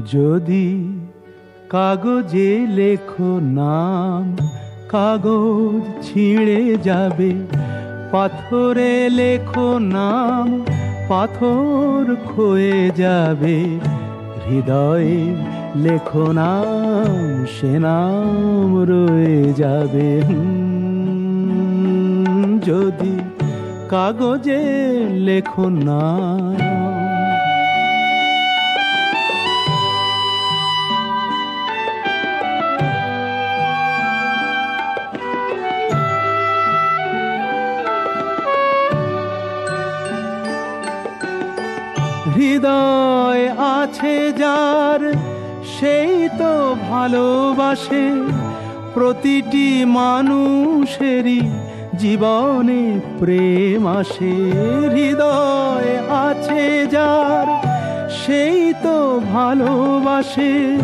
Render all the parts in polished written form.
যদি কাগজে লেখো নাম, কাগজ ছিঁড়ে যাবে। পাথরে লেখো নাম, পাথর ক্ষয়ে যাবে। হৃদয়ে লেখো নাম, সে নাম রয়ে যাবে। যদি কাগজে লেখো নাম। হৃদয় আছে যার, সেই তো ভালোবাসে। প্রতিটি মানুষেরই জীবনে প্রেম আসে। হৃদয় আছে যার, সেই তো ভালোবাসে।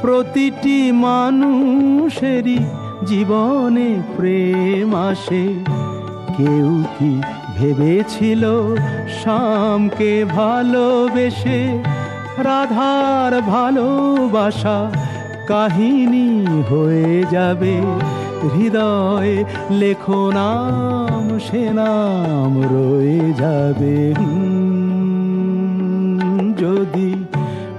প্রতিটি মানুষেরই জীবনে প্রেম আসে। কেউ কি ভেবেছিল শ্যামকে ভালোবেসে রাধার ভালোবাসা কাহিনী হয়ে যাবে? হৃদয়ে লেখো নাম, সে নাম রয়ে যাবে। যদি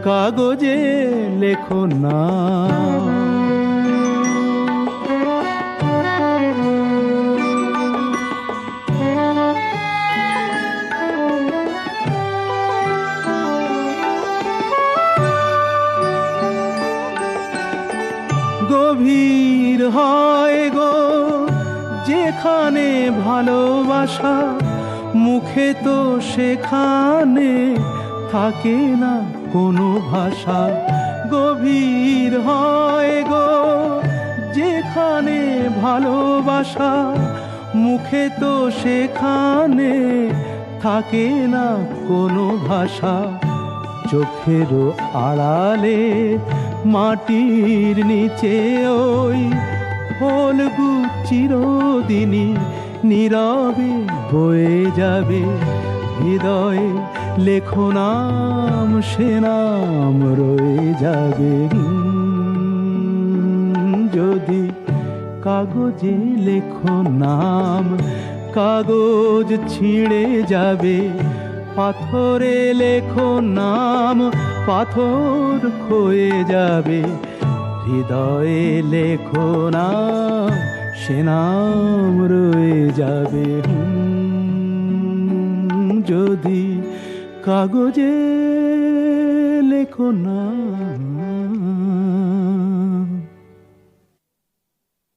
কাগজে লেখো নাম। গভীর হয় গো যেখানে ভালোবাসা, মুখে তো সেখানে থাকে না কোনো ভাষা। গভীর হয় গো যেখানে ভালোবাসা, মুখে তো সেখানে থাকে না কোনো ভাষা। চোখেরও আড়ালে মাটির নিচে ওই ফলগু চিরদিনই নীরবে বয়ে যাবে। হৃদয়ে লেখো নাম, সে নাম রয়ে যাবে। যদি কাগজে লেখো নাম, কাগজ ছিঁড়ে যাবে। পাথরে লেখো নাম, পাথর ক্ষয়ে যাবে। হৃদয়ে লেখো নাম, সে নাম রয়ে যাবে। যদি কাগজে লেখো নাম।